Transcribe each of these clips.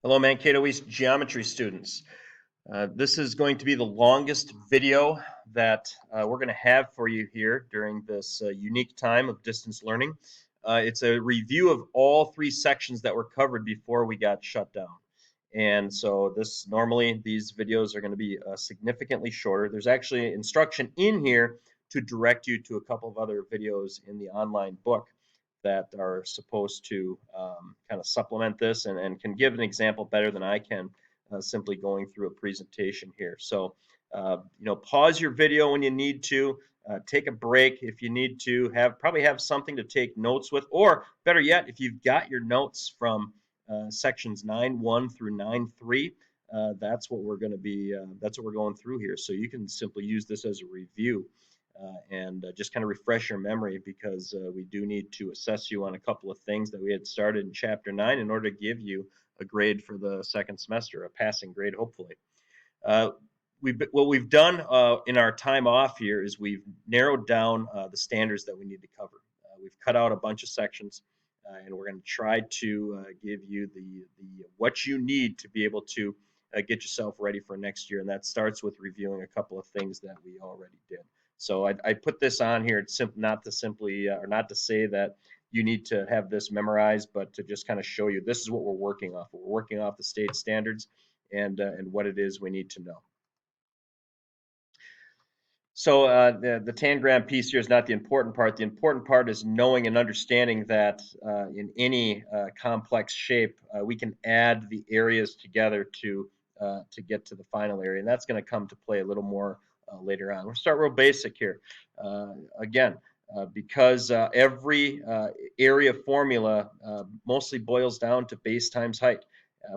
Hello, Mankato East geometry students. This is going to be the longest video that we're going to have for you here during this unique time of distance learning. It's a review of all three sections that were covered before we got shut down. And so normally these videos are going to be significantly shorter. There's actually instruction in here to direct you to a couple of other videos in the online book that are supposed to kind of supplement this and can give an example better than I can simply going through a presentation here. So, pause your video when you need to. Take a break if you need to. Probably have something to take notes with, or better yet, if you've got your notes from sections 9.1 through 9.3, that's what we're going to be. That's what we're going through here. So you can simply use this as a review and just kind of refresh your memory because we do need to assess you on a couple of things that we had started in Chapter 9 in order to give you a grade for the second semester, a passing grade, hopefully. Uh, what we've done in our time off here is we've narrowed down the standards that we need to cover. We've cut out a bunch of sections, and we're going to try to give you the what you need to be able to get yourself ready for next year, and that starts with reviewing a couple of things that we already did. So I put this on here not to simply or not to say that you need to have this memorized, but to just kind of show you this is what we're working off. We're working off the state standards and what it is we need to know. So the tangram piece here is not the important part. The important part is knowing and understanding that in any complex shape, we can add the areas together to get to the final area, and that's going to come to play a little more later on. We'll start real basic here. Again, because every area formula mostly boils down to base times height.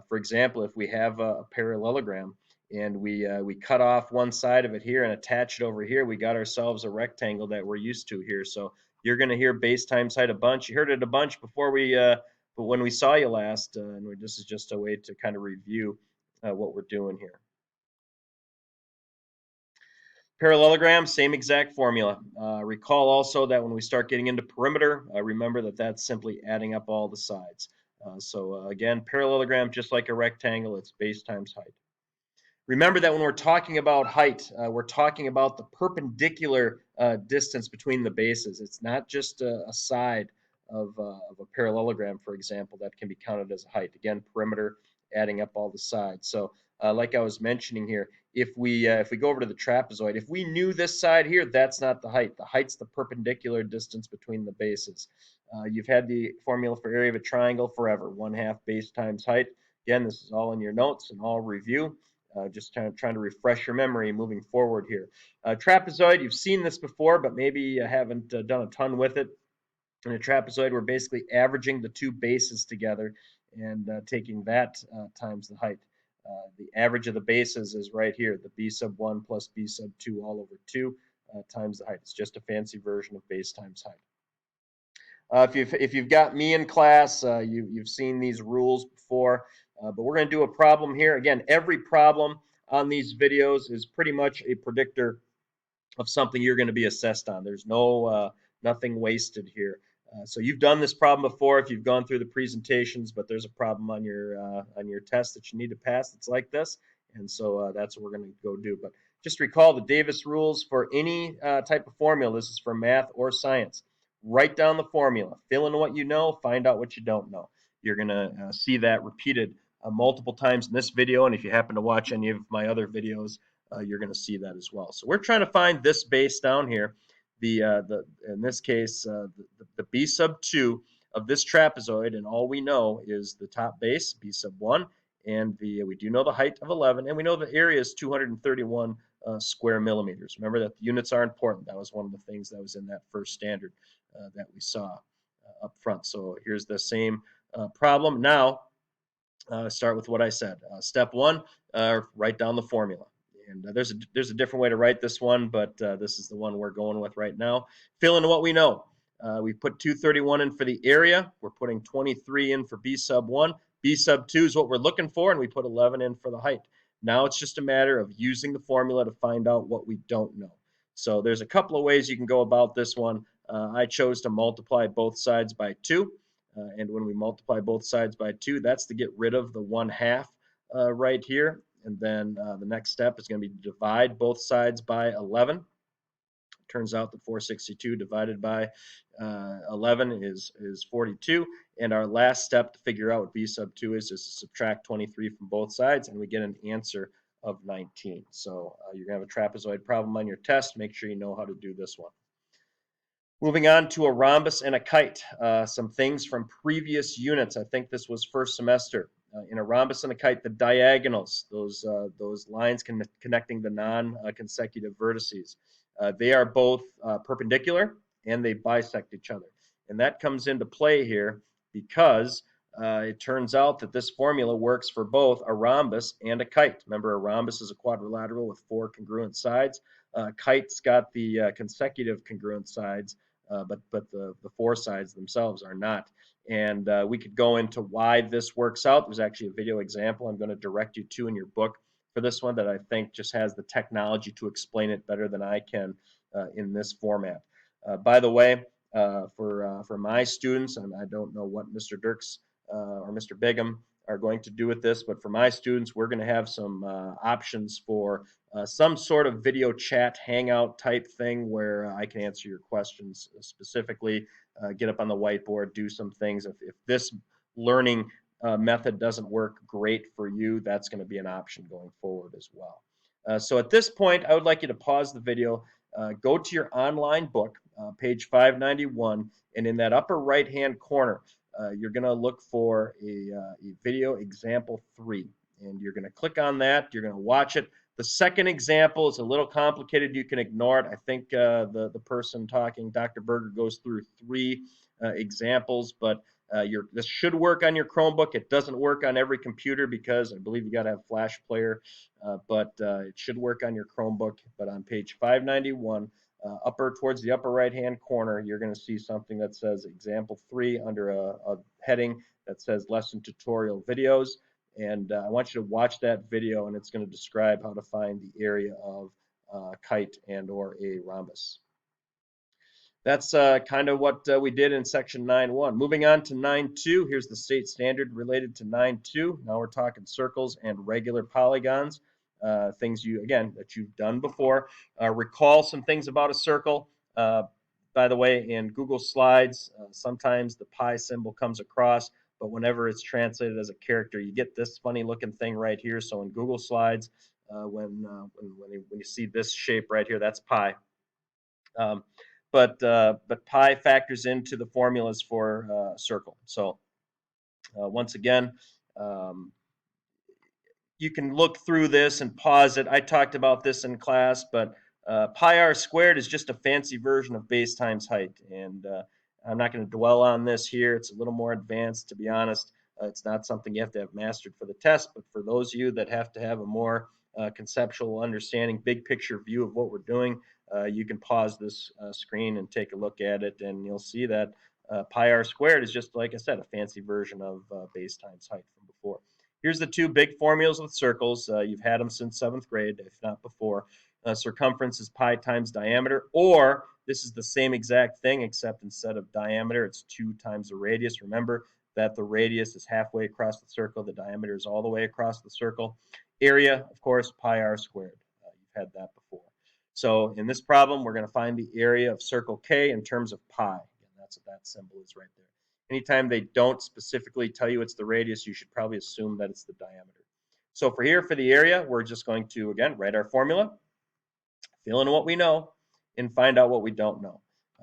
For example, if we have a parallelogram, and we cut off one side of it here and attach it over here, we got ourselves a rectangle that we're used to here. So you're going to hear base times height a bunch. You heard it a bunch before but when we saw you last, and this is just a way to kind of review what we're doing here. Parallelogram, same exact formula. Recall also that when we start getting into perimeter, remember that that's simply adding up all the sides. So again, parallelogram, just like a rectangle, it's base times height. Remember that when we're talking about height, we're talking about the perpendicular distance between the bases. It's not just a side of a parallelogram, for example, that can be counted as a height. Again, perimeter, adding up all the sides. So like I was mentioning here, if we go over to the trapezoid, if we knew this side here, that's not the height. The height's the perpendicular distance between the bases. You've had the formula for area of a triangle forever, 1/2 base times height. Again, this is all in your notes and all review. Just trying to refresh your memory moving forward here. Trapezoid, you've seen this before, but maybe you haven't done a ton with it. In a trapezoid, we're basically averaging the two bases together and taking that times the height. The average of the bases is right here, the b sub 1 plus b sub 2 all over 2 times the height. It's just a fancy version of base times height. If you've got me in class, you've seen these rules before, but we're going to do a problem here. Again, every problem on these videos is pretty much a predictor of something you're going to be assessed on. There's nothing wasted here. So you've done this problem before if you've gone through the presentations, but there's a problem on your test that you need to pass. It's like this, and so that's what we're going to go do. But just recall the Davis rules for any type of formula. This is for math or science. Write down the formula, fill in what you know, find out what you don't know. You're going to see that repeated multiple times in this video, and if you happen to watch any of my other videos, you're going to see that as well. So we're trying to find this base down here. In this case, the b sub 2 of this trapezoid, and all we know is the top base, b sub 1, and we do know the height of 11, and we know the area is 231 square millimeters. Remember that the units are important. That was one of the things that was in that first standard that we saw up front. So here's the same problem. Now, start with what I said. Step 1, write down the formula. And there's a different way to write this one, but this is the one we're going with right now. Fill in what we know. We put 231 in for the area. We're putting 23 in for b sub 1. B sub 2 is what we're looking for, and we put 11 in for the height. Now it's just a matter of using the formula to find out what we don't know. So there's a couple of ways you can go about this one. I chose to multiply both sides by 2. And when we multiply both sides by 2, that's to get rid of the 1/2 right here. And then the next step is going to be to divide both sides by 11. Turns out that 462 divided by 11 is 42. And our last step to figure out what b sub 2 is just to subtract 23 from both sides, and we get an answer of 19. So you're going to have a trapezoid problem on your test. Make sure you know how to do this one. Moving on to a rhombus and a kite. Some things from previous units. I think this was first semester. In a rhombus and a kite, the diagonals, those lines connecting the non-consecutive vertices, they are both perpendicular and they bisect each other. And that comes into play here because it turns out that this formula works for both a rhombus and a kite. Remember, a rhombus is a quadrilateral with 4 congruent sides. Kite's got the consecutive congruent sides, but the 4 sides themselves are not. And we could go into why this works out. There's actually a video example I'm going to direct you to in your book for this one that I think just has the technology to explain it better than I can in this format. By the way, for my students, and I don't know what Mr. Dirks or Mr. Bigham are going to do with this, but for my students, we're going to have some options for some sort of video chat hangout type thing where I can answer your questions specifically, get up on the whiteboard, do some things. If this learning method doesn't work great for you, that's going to be an option going forward as well. So at this point, I would like you to pause the video, go to your online book, page 591, and in that upper right-hand corner, you're going to look for a video example 3, and you're going to click on that. You're going to watch it. The second example is a little complicated. You can ignore it. I think the person talking, Dr. Berger, goes through 3 examples, but this should work on your Chromebook. It doesn't work on every computer because I believe you got to have Flash Player, but it should work on your Chromebook. But on page 591, towards the upper right-hand corner, you're going to see something that says example 3 under a heading that says lesson tutorial videos. And I want you to watch that video, and it's going to describe how to find the area of kite and or a rhombus. That's kind of what we did in section 9.1. Moving on to 9.2, here's the state standard related to 9.2. Now we're talking circles and regular polygons, things that you've done before. Recall some things about a circle. By the way, in Google Slides, sometimes the pi symbol comes across, but whenever it's translated as a character, you get this funny looking thing right here. So in Google Slides, when you see this shape right here, that's pi. But pi factors into the formulas for circle. So once again, you can look through this and pause it. I talked about this in class, but pi r squared is just a fancy version of base times height. And I'm not going to dwell on this here. It's a little more advanced, to be honest. It's not something you have to have mastered for the test, but for those of you that have to have a more conceptual understanding, big picture view of what we're doing, you can pause this screen and take a look at it, and you'll see that pi r squared is just, like I said, a fancy version of base times height from before. Here's the 2 big formulas with circles. You've had them since 7th grade, if not before. Circumference is pi times diameter, or this is the same exact thing, except instead of diameter, it's 2 times the radius. Remember that the radius is halfway across the circle. The diameter is all the way across the circle. Area, of course, pi r squared. You've had that before. So in this problem, we're going to find the area of circle K in terms of pi. And that's what that symbol is right there. Anytime they don't specifically tell you it's the radius, you should probably assume that it's the diameter. So for the area, we're just going to, again, write our formula, fill in what we know, and find out what we don't know.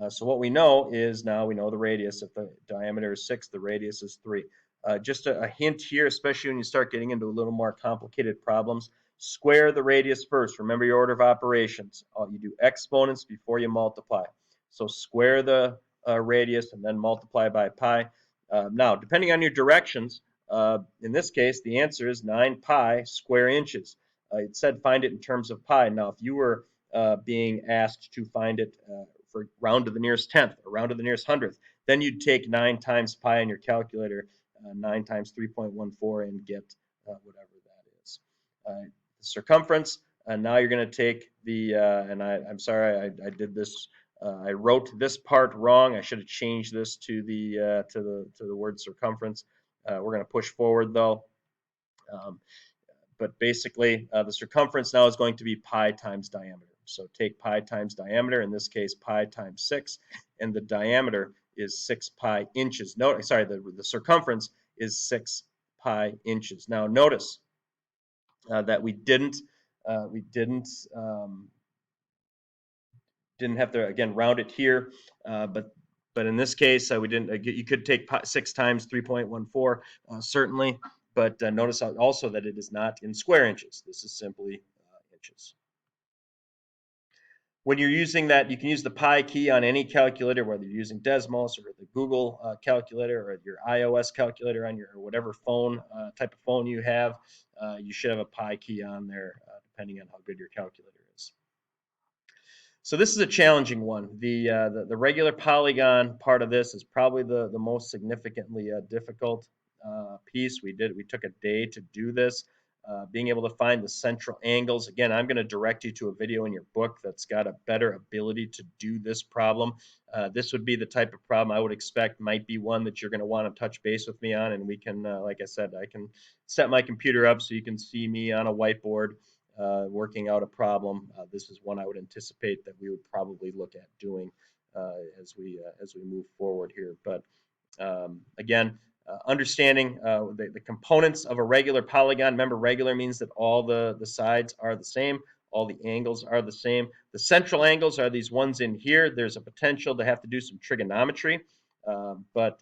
So what we know is now we know the radius. If the diameter is 6, the radius is 3. Just a hint here, especially when you start getting into a little more complicated problems, square the radius first. Remember your order of operations. You do exponents before you multiply. So square the radius and then multiply by pi. Now, depending on your directions, in this case, the answer is 9 pi square inches. It said find it in terms of pi. Now, if you were being asked to find it for round to the nearest 10th or round to the nearest 100th, then you'd take 9 times pi in your calculator, 9 times 3.14, and get whatever that is. The circumference, now you're going to take the, and I'm sorry I did this I wrote this part wrong. I should have changed this to the word circumference. We're going to push forward though. But basically, the circumference now is going to be pi times diameter. So take pi times diameter, in this case pi times 6, and the diameter is 6 pi inches. No, sorry, the circumference is 6 pi inches. Now notice that we didn't have to again round it here, but in this case we didn't. You could take 6 times 3.14 certainly, but notice also that it is not in square inches. This is simply inches. When you're using that, you can use the pi key on any calculator, whether you're using Desmos or the Google calculator or your iOS calculator on your or whatever phone type of phone you have. You should have a pi key on there, depending on how good your calculator is. So this is a challenging one. The regular polygon part of this is probably the most significantly difficult piece. We took a day to do this. Being able to find the central angles. Again, I'm going to direct you to a video in your book that's got a better ability to do this problem. This would be the type of problem I would expect might be one that you're going to want to touch base with me on, and we can, like I said, I can set my computer up so you can see me on a whiteboard working out a problem. This is one I would anticipate that we would probably look at doing as we move forward here. But again, understanding the components of a regular polygon. Remember, regular means that all the sides are the same, all the angles are the same. The central angles are these ones in here. There's a potential to have to do some trigonometry, but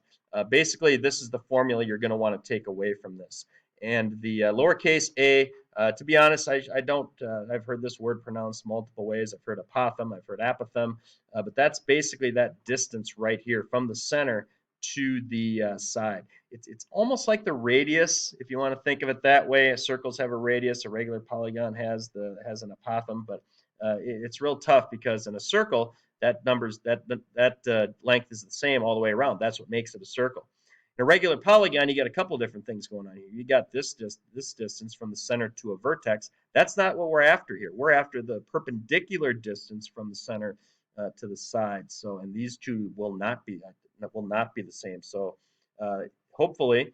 basically this is the formula you're going to want to take away from this. And the lowercase a, to be honest, I don't, I've heard this word pronounced multiple ways. I've heard apothem, I've heard apothem, but that's basically that distance right here from the center to the side. It's almost like the radius, if you want to think of it that way. Circles have a radius, a regular polygon has an apothem, but it's real tough because in a circle, that length is the same all the way around. That's what makes it a circle. In a regular polygon, you got a couple different things going on here. You got this distance from the center to a vertex. That's not what we're after here. We're after the perpendicular distance from the center to the side. So, and these two will not be the same. So, hopefully,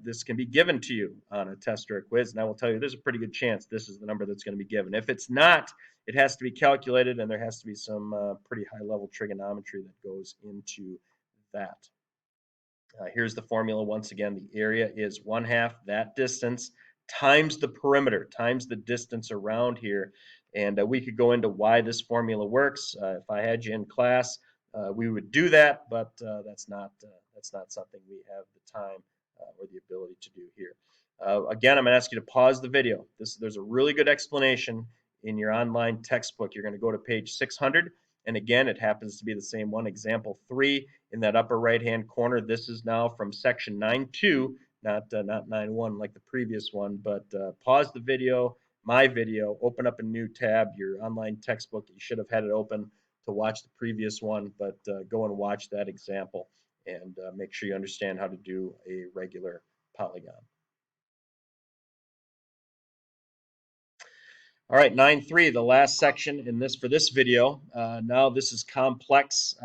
this can be given to you on a test or a quiz, and I will tell you there's a pretty good chance this is the number that's going to be given. If it's not, it has to be calculated, and there has to be some pretty high-level trigonometry that goes into that. Here's the formula once again. The area is 1/2 that distance times the perimeter, times the distance around here. And we could go into why this formula works. If I had you in class, we would do that, but that's not something we have the time or the ability to do here. Again, I'm going to ask you to pause the video. There's a really good explanation in your online textbook. You're going to go to page 600. And again, it happens to be the same one, example 3 in that upper right-hand corner. This is now from section 9.2, not 9.1 like the previous one, but pause the video, my video, open up a new tab, your online textbook. You should have had it open to watch the previous one, but go and watch that example and make sure you understand how to do a regular polygon. All right, 9.3, the last section in this for this video. Now this is complex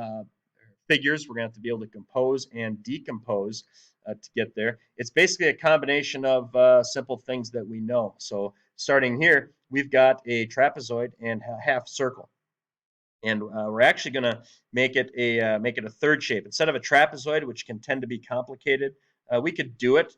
figures. We're going to have to be able to compose and decompose to get there. It's basically a combination of simple things that we know. So starting here, we've got a trapezoid and a half circle. And we're actually going to make it a third shape. Instead of a trapezoid, which can tend to be complicated, we could do it.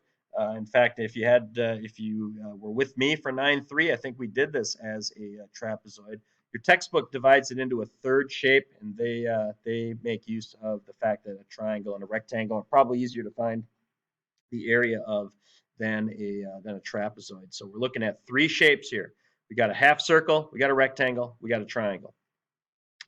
In fact, if you were with me for 9.3, I think we did this as a trapezoid. Your textbook divides it into a third shape, and they make use of the fact that a triangle and a rectangle are probably easier to find the area of than a trapezoid. So we're looking at 3 shapes here. We got a half circle, we got a rectangle, we got a triangle.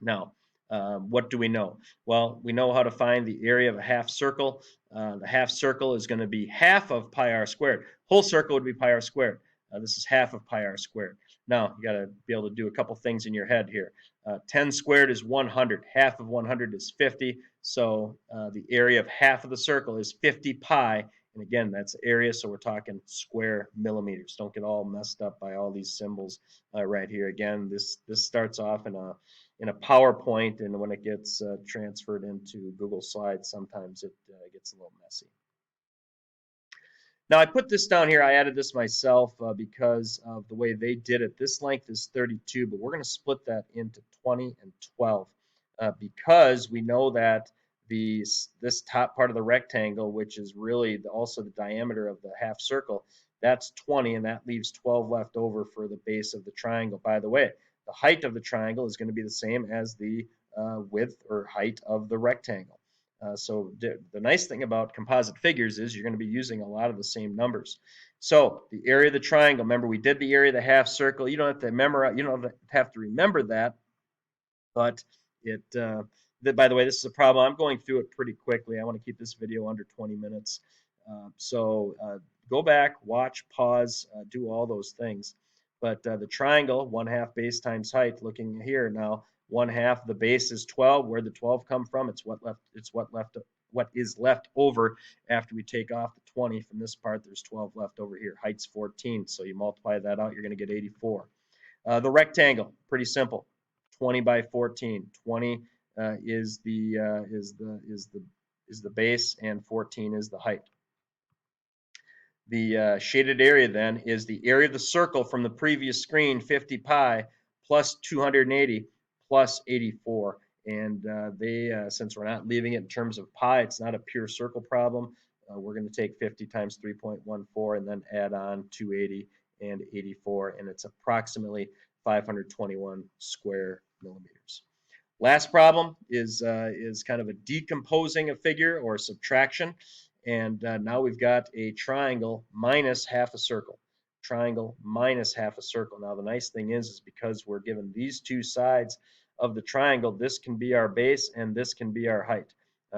Now, what do we know? Well, we know how to find the area of a half circle. The half circle is going to be half of pi r squared. Whole circle would be pi r squared. This is half of pi r squared. Now, you got to be able to do a couple things in your head here. 10 squared is 100. Half of 100 is 50. So the area of half of the circle is 50 pi. And again, that's area, so we're talking square millimeters. Don't get all messed up by all these symbols right here. Again, this starts off in a in a PowerPoint, and when it gets transferred into Google Slides, sometimes it gets a little messy. Now I put this down here, I added this myself because of the way they did it. This length is 32, but we're going to split that into 20 and 12 because we know that this top part of the rectangle, which is really also the diameter of the half circle, that's 20, and that leaves 12 left over for the base of the triangle. By the way, the height of the triangle is going to be the same as the width or height of the rectangle. So the nice thing about composite figures is you're going to be using a lot of the same numbers. So the area of the triangle, remember we did the area of the half circle. You don't have to memorize, you don't have to remember that, but by the way, this is a problem. I'm going through it pretty quickly. I want to keep this video under 20 minutes. So go back, watch, pause, do all those things. But the triangle, 1/2 base times height, looking here now, 1/2 the base is 12. Where the 12 come from? It's what is left over after we take off the 20 from this part. There's 12 left over here. Height's 14, so you multiply that out, you're going to get 84. The rectangle, pretty simple. 20 by 14. 20 is the base, and 14 is the height. The shaded area then is the area of the circle from the previous screen, 50 pi plus 280 plus 84. And since we're not leaving it in terms of pi, it's not a pure circle problem. We're going to take 50 times 3.14 and then add on 280 and 84, and it's approximately 521 square millimeters. Last problem is kind of a decomposing a figure or subtraction. And now we've got a triangle minus half a circle. Triangle minus half a circle. Now the nice thing is because we're given these two sides of the triangle, this can be our base and this can be our height.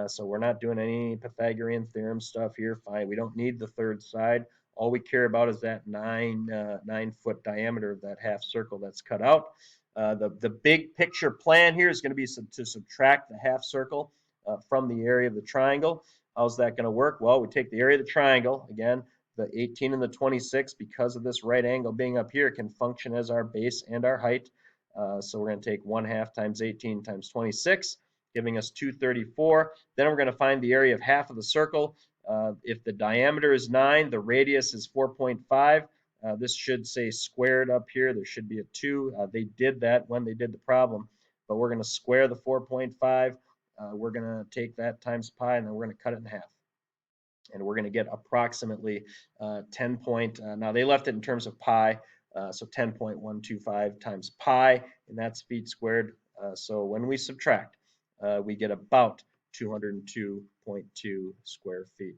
So we're not doing any Pythagorean theorem stuff here. Fine, we don't need the third side. All we care about is that 9-foot diameter of that half circle that's cut out. The big picture plan here is going to be to subtract the half circle from the area of the triangle. How's that going to work? Well, we take the area of the triangle. Again, the 18 and the 26, because of this right angle being up here, can function as our base and our height. So we're going to take 1/2 times 18 times 26, giving us 234. Then we're going to find the area of half of the circle. If the diameter is 9, the radius is 4.5. This should say squared up here. There should be a 2. They did that when they did the problem, but we're going to square the 4.5. We're going to take that times pi, and then we're going to cut it in half. And we're going to get approximately 10 now they left it in terms of pi, so 10.125 times pi, and that's feet squared. So when we subtract, we get about 202.2 square feet.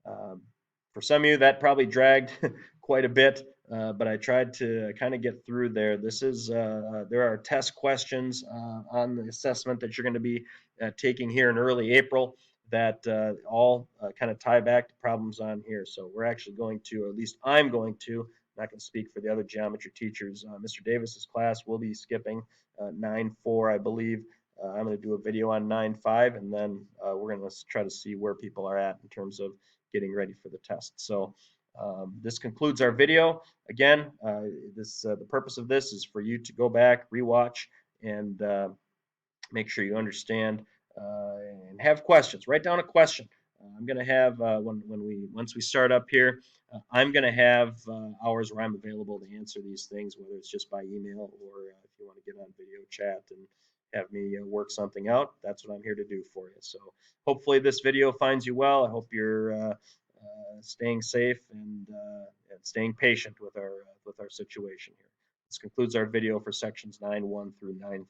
For some of you, that probably dragged quite a bit, but I tried to kind of get through there. There are test questions on the assessment that you're going to be taking here in early April that all kind of tie back to problems on here. So we're actually going to, or at least I'm going to, I'm not going to speak for the other geometry teachers. Mr. Davis's class will be skipping 9.4, I believe. I'm going to do a video on 9.5, and then we're going to try to see where people are at in terms of getting ready for the test. So this concludes our video. Again, the purpose of this is for you to go back, rewatch, and make sure you understand and have questions. Write down a question. I'm going to have once we start up here, I'm going to have hours where I'm available to answer these things, whether it's just by email or if you want to get on video chat and have me work something out. That's what I'm here to do for you. So hopefully this video finds you well. I hope you're staying safe and staying patient with our situation here. This concludes our video for sections 9.1 through 9.3.